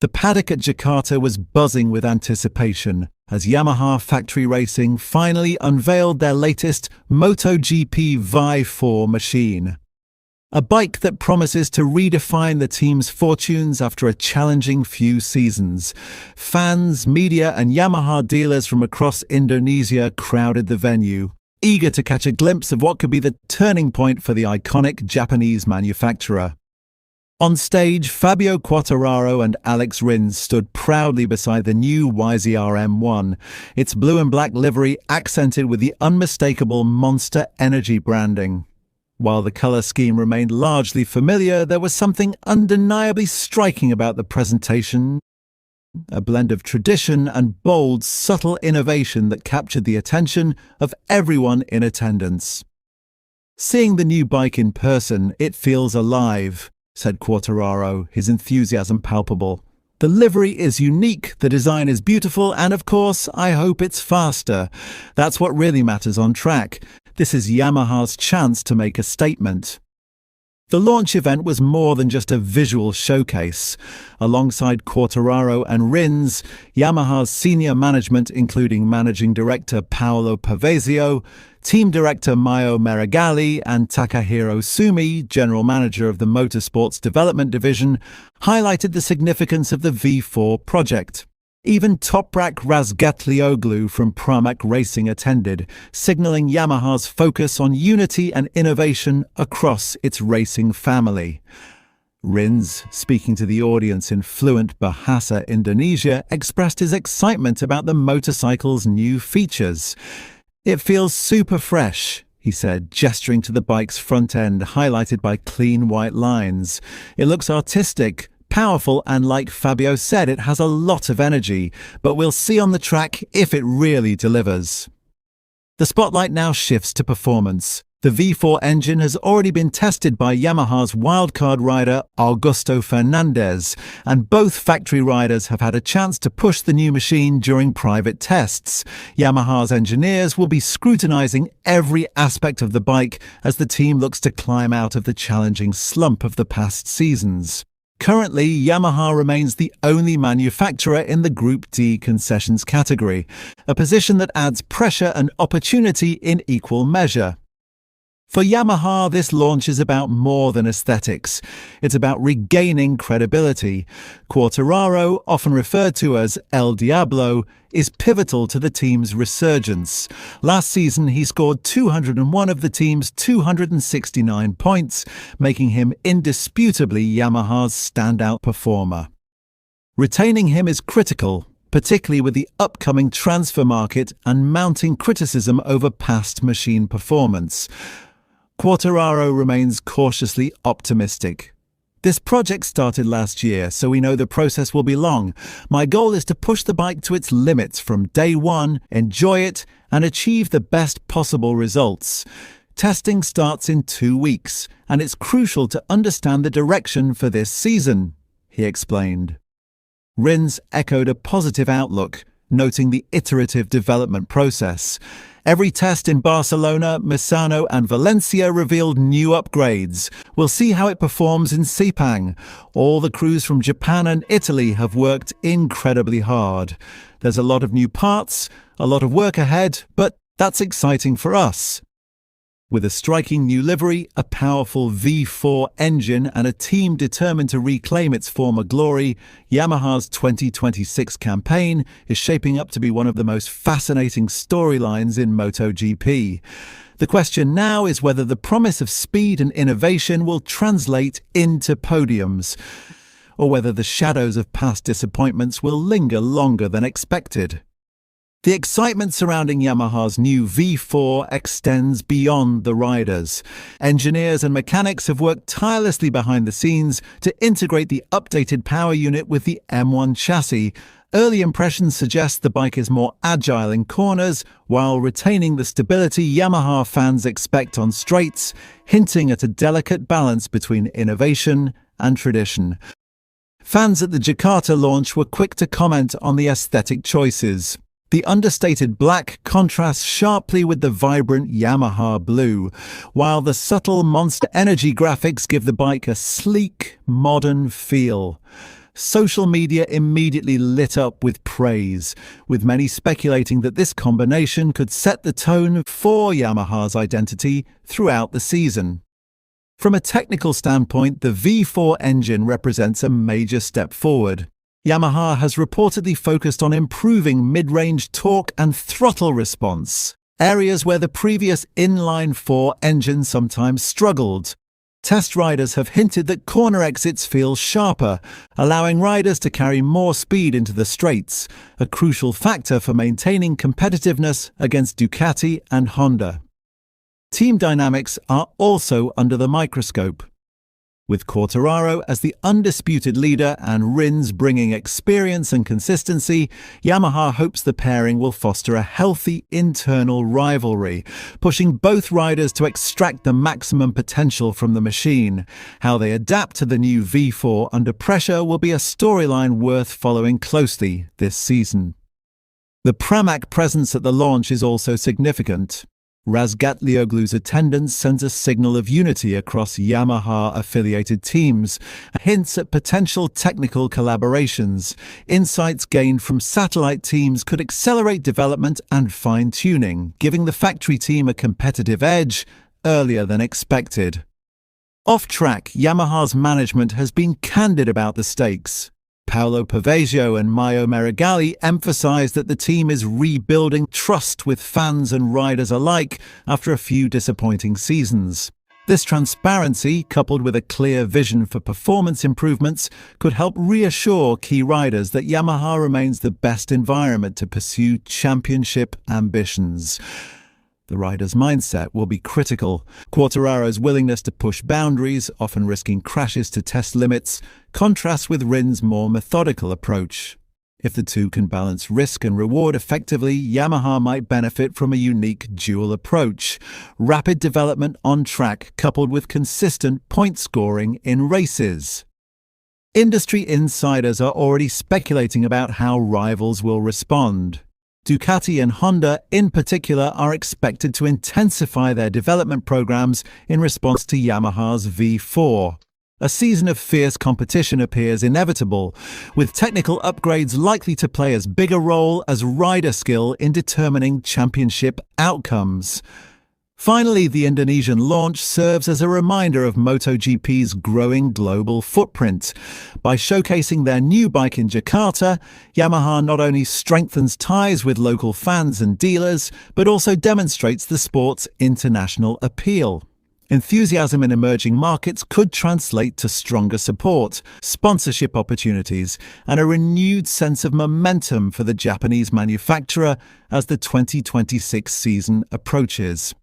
The paddock at Jakarta was buzzing with anticipation as Yamaha Factory Racing finally unveiled their latest MotoGP V4 machine. A bike that promises to redefine the team's fortunes after a challenging few seasons. Fans, media and Yamaha dealers from across Indonesia crowded the venue, eager to catch a glimpse of what could be the turning point for the iconic Japanese manufacturer. On stage, Fabio Quartararo and Rins stood proudly beside the new YZR M1, its blue and black livery accented with the unmistakable Monster Energy branding. While the color scheme remained largely familiar, there was something undeniably striking about the presentation, a blend of tradition and bold, subtle innovation that captured the attention of everyone in attendance. "Seeing the new bike in person, it feels alive," said Quartararo, his enthusiasm palpable. "The livery is unique, the design is beautiful, and of course, I hope it's faster. That's what really matters on track. This is Yamaha's chance to make a statement." The launch event was more than just a visual showcase. Alongside Quartararo and Rins, Yamaha's senior management, including Managing Director Paolo Pavesio, Team Director Maio Meregali, and Takahiro Sumi, General Manager of the Motorsports Development Division, highlighted the significance of the V4 project. Even Toprak Razgatlioglu from Pramac Racing attended, signaling Yamaha's focus on unity and innovation across its racing family. Rins, speaking to the audience in fluent Bahasa Indonesia, expressed his excitement about the motorcycle's new features. "It feels super fresh," he said, gesturing to the bike's front end, highlighted by clean white lines. "It looks artistic, powerful, and like Fabio said, it has a lot of energy, but we'll see on the track if it really delivers." The spotlight now shifts to performance. The V4 engine has already been tested by Yamaha's wildcard rider Augusto Fernandez, and both factory riders have had a chance to push the new machine during private tests. Yamaha's engineers will be scrutinizing every aspect of the bike as the team looks to climb out of the challenging slump of the past seasons. Currently, Yamaha remains the only manufacturer in the Group D concessions category, a position that adds pressure and opportunity in equal measure. For Yamaha, this launch is about more than aesthetics. It's about regaining credibility. Quartararo, often referred to as El Diablo, is pivotal to the team's resurgence. Last season, he scored 201 of the team's 269 points, making him indisputably Yamaha's standout performer. Retaining him is critical, particularly with the upcoming transfer market and mounting criticism over past machine performance. Quartararo remains cautiously optimistic. "This project started last year, so we know the process will be long. My goal is to push the bike to its limits from day one, enjoy it, and achieve the best possible results. Testing starts in 2 weeks, and it's crucial to understand the direction for this season," he explained. Rins echoed a positive outlook, noting the iterative development process. "Every test in Barcelona, Misano and Valencia revealed new upgrades. We'll see how it performs in Sepang. All the crews from Japan and Italy have worked incredibly hard. There's a lot of new parts, a lot of work ahead, but that's exciting for us." With a striking new livery, a powerful V4 engine, and a team determined to reclaim its former glory, Yamaha's 2026 campaign is shaping up to be one of the most fascinating storylines in MotoGP. The question now is whether the promise of speed and innovation will translate into podiums, or whether the shadows of past disappointments will linger longer than expected. The excitement surrounding Yamaha's new V4 extends beyond the riders. Engineers and mechanics have worked tirelessly behind the scenes to integrate the updated power unit with the M1 chassis. Early impressions suggest the bike is more agile in corners, while retaining the stability Yamaha fans expect on straights, hinting at a delicate balance between innovation and tradition. Fans at the Jakarta launch were quick to comment on the aesthetic choices. The understated black contrasts sharply with the vibrant Yamaha blue, while the subtle Monster Energy graphics give the bike a sleek, modern feel. social media immediately lit up with praise, with many speculating that this combination could set the tone for Yamaha's identity throughout the season. From a technical standpoint, the V4 engine represents a major step forward. Yamaha has reportedly focused on improving mid-range torque and throttle response, areas where the previous inline-4 engine sometimes struggled. Test riders have hinted that corner exits feel sharper, allowing riders to carry more speed into the straights, a crucial factor for maintaining competitiveness against Ducati and Honda. Team dynamics are also under the microscope. With Quartararo as the undisputed leader and Rins bringing experience and consistency, Yamaha hopes the pairing will foster a healthy internal rivalry, pushing both riders to extract the maximum potential from the machine. How they adapt to the new V4 under pressure will be a storyline worth following closely this season. The Pramac presence at the launch is also significant. Razgatlioglu's attendance sends a signal of unity across Yamaha-affiliated teams, hints at potential technical collaborations. Insights gained from satellite teams could accelerate development and fine-tuning, giving the factory team a competitive edge earlier than expected. Off-track, Yamaha's management has been candid about the stakes. Paolo Pavaggio and Maio Meregali emphasized that the team is rebuilding trust with fans and riders alike after a few disappointing seasons. This transparency, coupled with a clear vision for performance improvements, could help reassure key riders that Yamaha remains the best environment to pursue championship ambitions. The rider's mindset will be critical. Quartararo's willingness to push boundaries, often risking crashes to test limits, contrasts with Rins' more methodical approach. If the two can balance risk and reward effectively, Yamaha might benefit from a unique dual approach: rapid development on track coupled with consistent point scoring in races. Industry insiders are already speculating about how rivals will respond. Ducati and Honda, in particular, are expected to intensify their development programs in response to Yamaha's V4. A season of fierce competition appears inevitable, with technical upgrades likely to play as big a role as rider skill in determining championship outcomes. Finally, the Indonesian launch serves as a reminder of MotoGP's growing global footprint. By showcasing their new bike in Jakarta, Yamaha not only strengthens ties with local fans and dealers, but also demonstrates the sport's international appeal. Enthusiasm in emerging markets could translate to stronger support, sponsorship opportunities, and a renewed sense of momentum for the Japanese manufacturer as the 2026 season approaches.